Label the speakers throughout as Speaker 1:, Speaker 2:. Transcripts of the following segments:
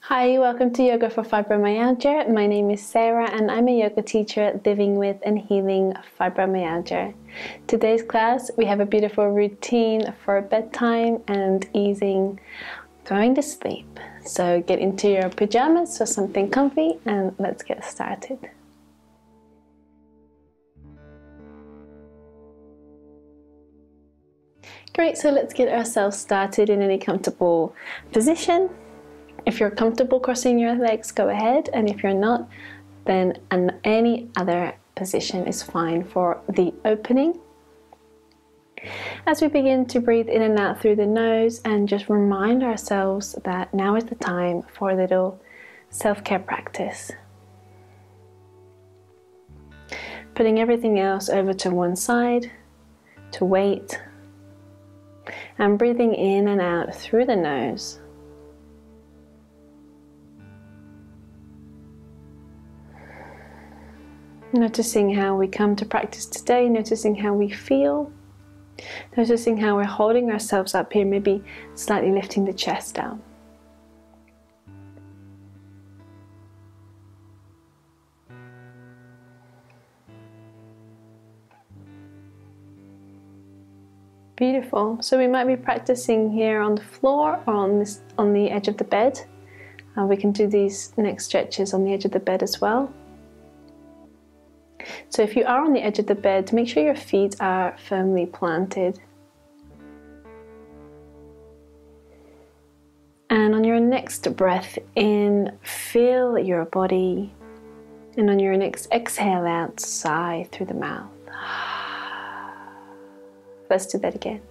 Speaker 1: Hi, welcome to Yoga for Fibromyalgia. My name is Sarah and I'm a yoga teacher living with and healing fibromyalgia. Today's class we have a beautiful routine for bedtime and easing going to sleep. So get into your pajamas or something comfy and let's get started. Great, so let's get ourselves started in any comfortable position. If you're comfortable crossing your legs, go ahead, and if you're not, then any other position is fine for the opening. As we begin to breathe in and out through the nose and just remind ourselves that now is the time for a little self-care practice. Putting everything else over to one side to wait and breathing in and out through the nose. Noticing how we come to practice today, noticing how we feel, noticing how we're holding ourselves up here, maybe slightly lifting the chest down. Beautiful. So we might be practicing here on the floor or on the edge of the bed. We can do these next stretches on the edge of the bed as well. So if you are on the edge of the bed, make sure your feet are firmly planted. And on your next breath in, feel your body. And on your next exhale out, sigh through the mouth. Let's do that again.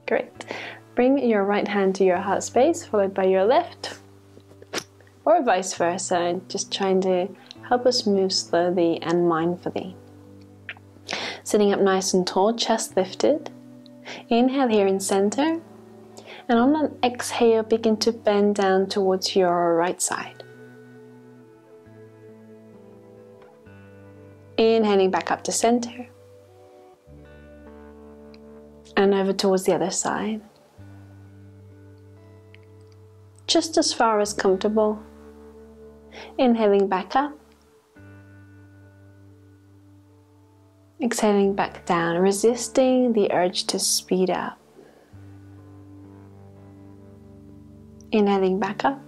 Speaker 1: Great. Bring your right hand to your heart space, followed by your left, or vice versa, just trying to help us move slowly and mindfully. Sitting up nice and tall, chest lifted. Inhale here in center, and on an exhale, begin to bend down towards your right side. Inhaling back up to center, and over towards the other side. Just as far as comfortable. Inhaling back up. Exhaling back down, resisting the urge to speed up. Inhaling back up.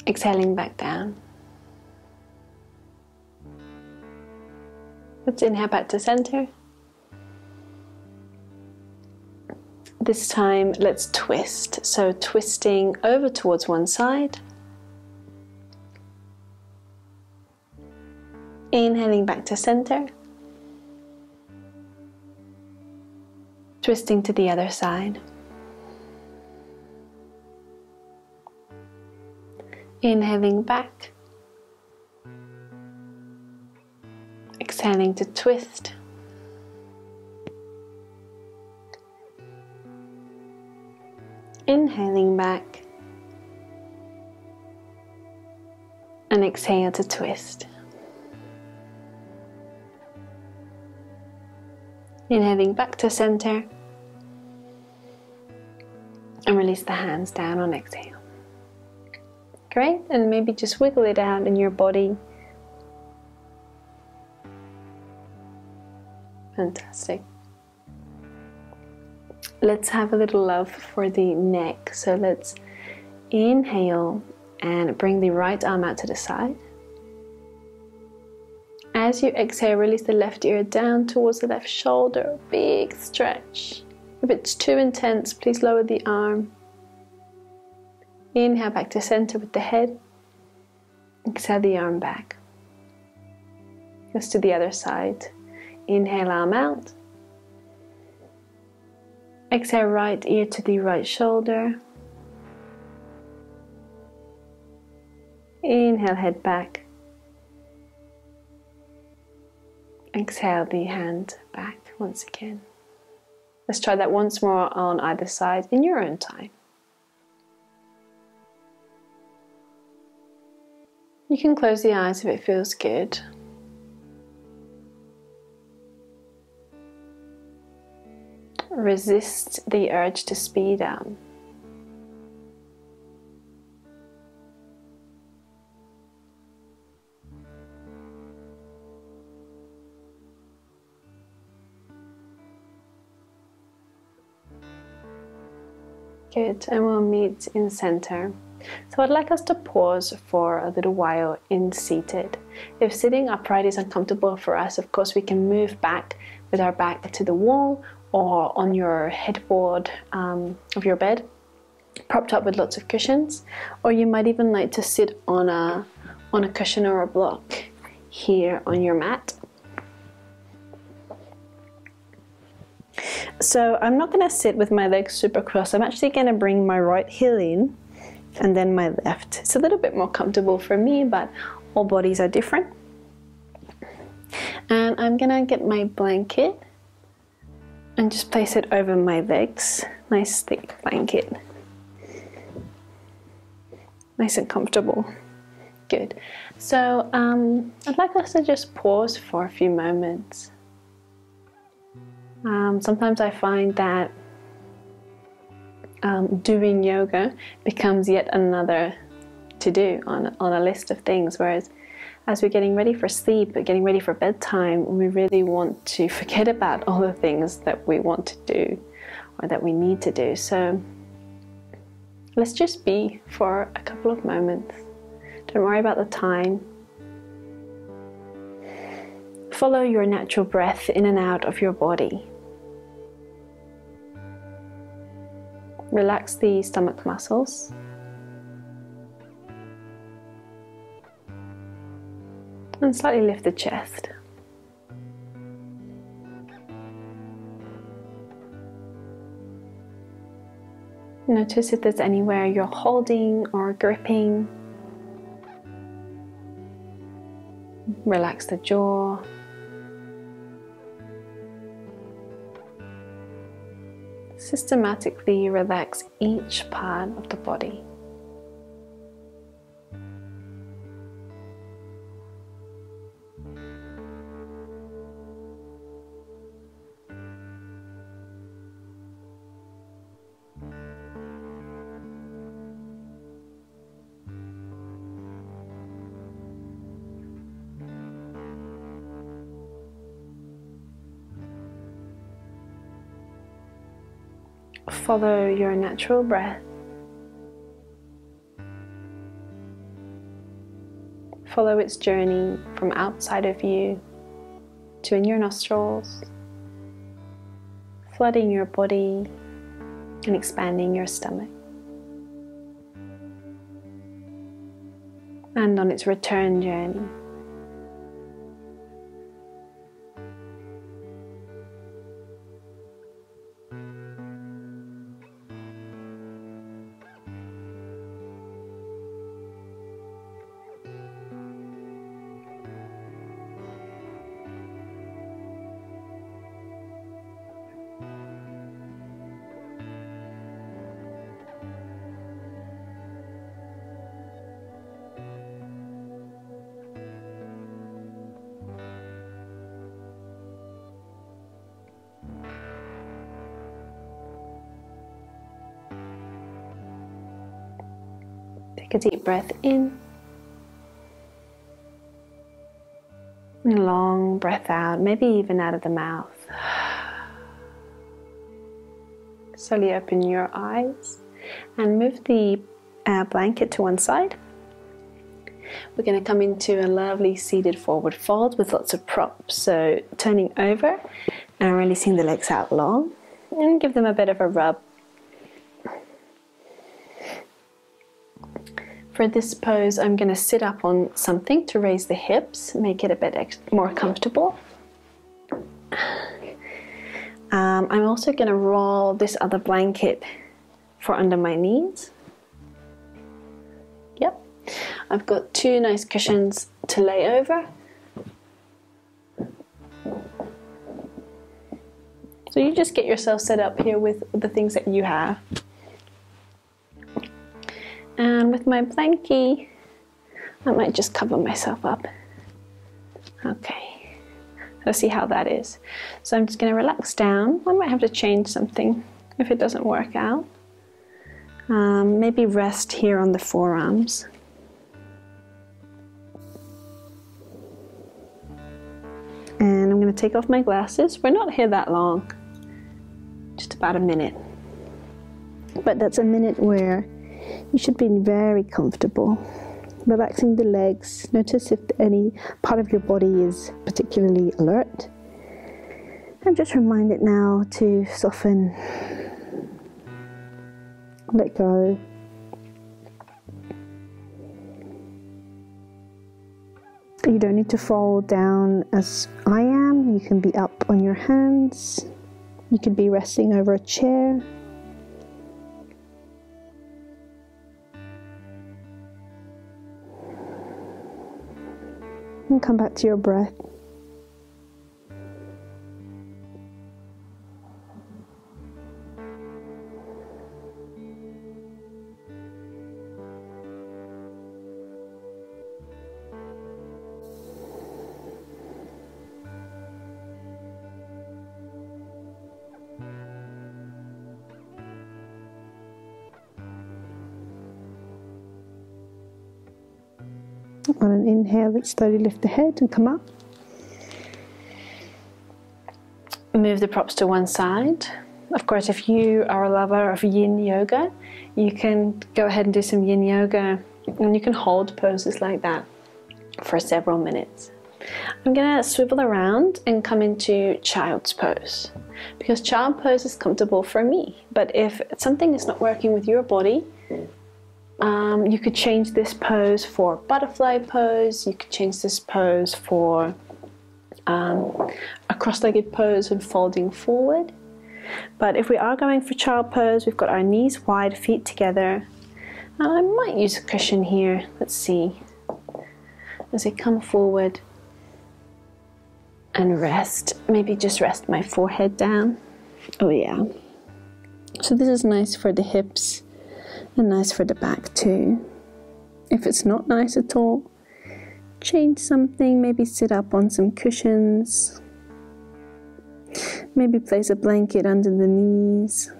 Speaker 1: Exhaling back down. Let's inhale back to center. This time, let's twist. So twisting over towards one side. Inhaling back to center. Twisting to the other side. Inhaling back. Exhaling to twist. Inhaling back and exhale to twist. Inhaling back to center and release the hands down on exhale. Great, and maybe just wiggle it out in your body. Fantastic. Let's have a little love for the neck. So let's inhale and bring the right arm out to the side. As you exhale, release the left ear down towards the left shoulder. Big stretch. If it's too intense, please lower the arm. Inhale back to center with the head. Exhale the arm back. Let's do the other side. Inhale, arm out. Exhale, right ear to the right shoulder. Inhale, head back. Exhale the hand back once again. Let's try that once more on either side in your own time. You can close the eyes if it feels good. resist the urge to speed up. Good, and we'll meet in center. So I'd like us to pause for a little while in seated. If sitting upright is uncomfortable for us, of course we can move back with our back to the wall or on your headboard of your bed, propped up with lots of cushions, or you might even like to sit on a cushion or a block here on your mat. So I'm not going to sit with my legs super crossed. I'm actually going to bring my right heel in and then my left. It's a little bit more comfortable for me, but all bodies are different. And I'm going to get my blanket and just place it over my legs. Nice thick blanket. Nice and comfortable. Good. So I'd like us to just pause for a few moments. Sometimes I find that doing yoga becomes yet another to do on a list of things, whereas as we're getting ready for sleep, getting ready for bedtime, we really want to forget about all the things that we want to do or that we need to do. So let's just be for a couple of moments. Don't worry about the time. Follow your natural breath in and out of your body. Relax the stomach muscles. And slightly lift the chest. Notice if there's anywhere you're holding or gripping. Relax the jaw. Systematically relax each part of the body. Follow your natural breath. Follow its journey from outside of you to in your nostrils, flooding your body and expanding your stomach. And on its return journey, take a deep breath in, and a long breath out, maybe even out of the mouth. Slowly open your eyes and move the blanket to one side. We're going to come into a lovely seated forward fold with lots of props. So turning over and releasing the legs out long and give them a bit of a rub. For this pose, I'm going to sit up on something to raise the hips, make it a bit more comfortable. I'm also going to roll this other blanket for under my knees. Yep, I've got two nice cushions to lay over. So you just get yourself set up here with the things that you have. And with my blankie, I might just cover myself up. Okay, So see how that is. So I'm just going to relax down. I might have to change something if it doesn't work out. Maybe rest here on the forearms. And I'm going to take off my glasses. We're not here that long, just about a minute. But that's a minute where you should be very comfortable. Relaxing the legs. Notice if any part of your body is particularly alert. And just remind it now to soften, let go. You don't need to fall down as I am. You can be up on your hands. You could be resting over a chair. And come back to your breath. On an inhale, let's slowly lift the head and come up. Move the props to one side. Of course, if you are a lover of yin yoga, you can go ahead and do some yin yoga, and you can hold poses like that for several minutes. I'm going to swivel around and come into child's pose, because child pose is comfortable for me. But if something is not working with your body, you could change this pose for butterfly pose. You could change this pose for a cross-legged pose and folding forward. But if we are going for child pose, we've got our knees wide, feet together. I might use a cushion here. Let's see. As I come forward and rest, maybe just rest my forehead down. Oh yeah. So this is nice for the hips and nice for the back too. If it's not nice at all, change something, maybe sit up on some cushions, maybe place a blanket under the knees.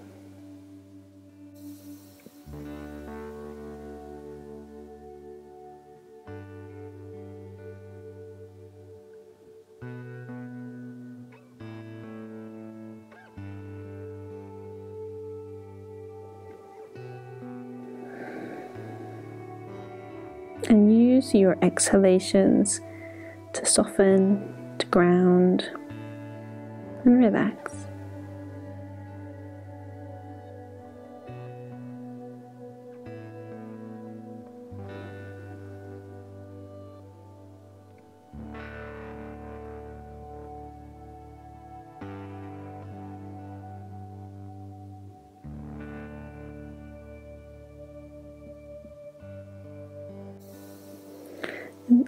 Speaker 1: And use your exhalations to soften, to ground, and relax.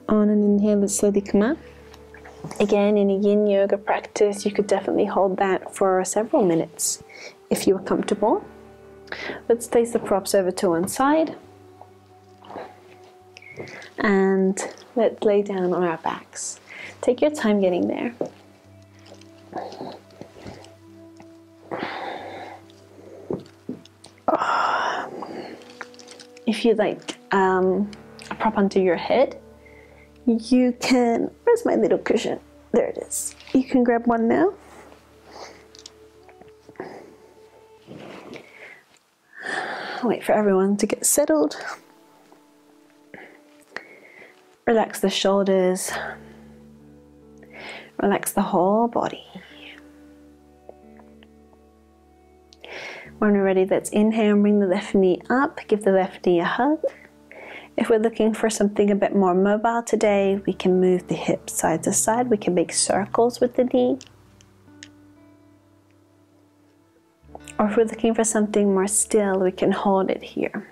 Speaker 1: On an inhale, let's slowly come up. Again, in a yin yoga practice, you could definitely hold that for several minutes if you are comfortable. Let's place the props over to one side and let's lay down on our backs. Take your time getting there. If you'd like a prop onto your head, you can, where's my little cushion? There it is. You can grab one now. Wait for everyone to get settled. Relax the shoulders. Relax the whole body. When we're ready, let's inhale and bring the left knee up. Give the left knee a hug. If we're looking for something a bit more mobile today, we can move the hips side to side. We can make circles with the knee. Or if we're looking for something more still, we can hold it here.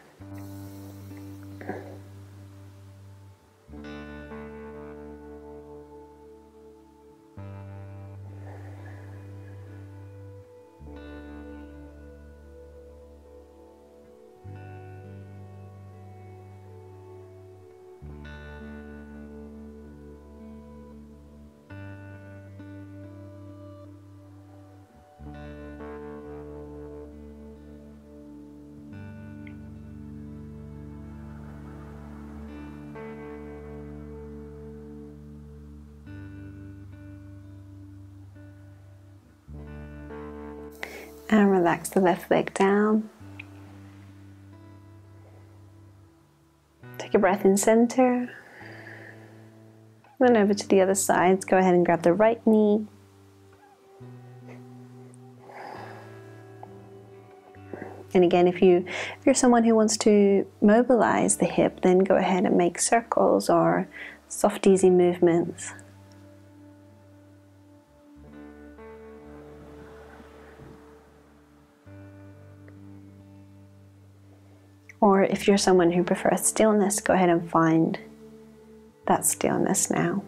Speaker 1: And relax the left leg down. Take a breath in center. Then over to the other side. Go ahead and grab the right knee. And again, if you're someone who wants to mobilize the hip, then go ahead and make circles or soft, easy movements. Or if you're someone who prefers stillness, go ahead and find that stillness now.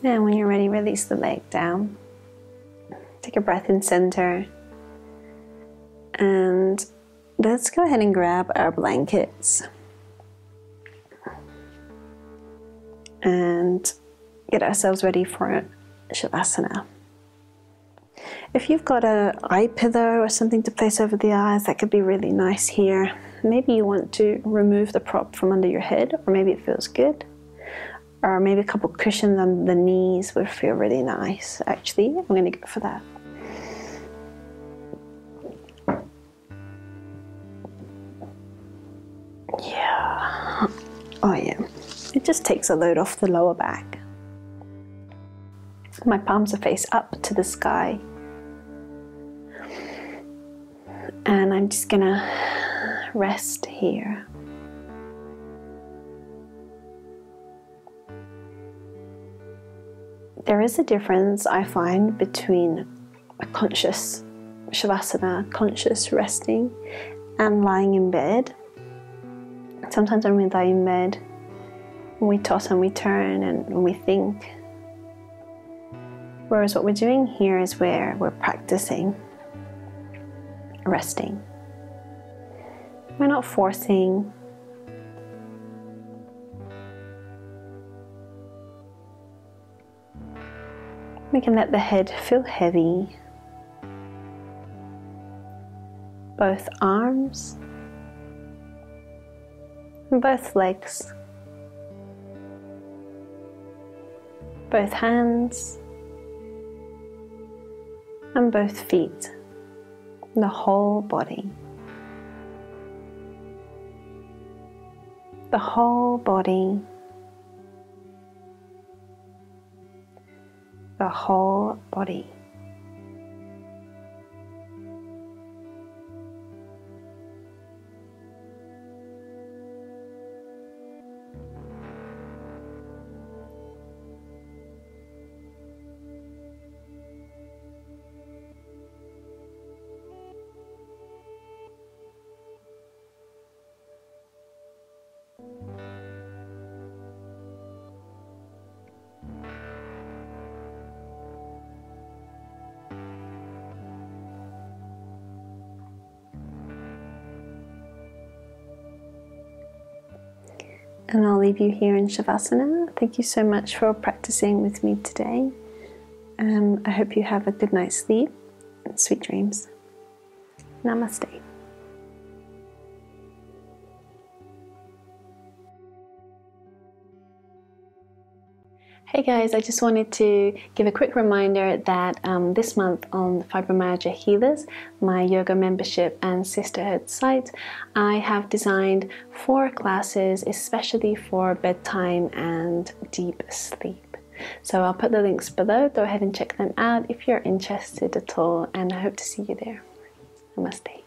Speaker 1: And when you're ready, release the leg down. Take a breath in center. And let's go ahead and grab our blankets. And get ourselves ready for Savasana. If you've got an eye pillow or something to place over the eyes, that could be really nice here. Maybe you want to remove the prop from under your head, or maybe it feels good. Or maybe a couple cushions under the knees would feel really nice. Actually, I'm going to go for that. Yeah. Oh yeah. It just takes a load off the lower back. My palms are face up to the sky. And I'm just going to rest here. There is a difference, I find, between a conscious Savasana, conscious resting, and lying in bed. Sometimes when we lie in bed, we toss and we turn and we think. Whereas what we're doing here is where we're practicing resting. We're not forcing. We can let the head feel heavy. Both arms, and both legs, both hands, and both feet, the whole body. The whole body. The whole body. And I'll leave you here in Savasana. Thank you so much for practicing with me today. I hope you have a good night's sleep and sweet dreams. Namaste. Hey guys, I just wanted to give a quick reminder that this month on Fibromyalgia Healers, my yoga membership and sisterhood site, I have designed 4 classes especially for bedtime and deep sleep. So I'll put the links below, go ahead and check them out if you're interested at all, and I hope to see you there. Namaste.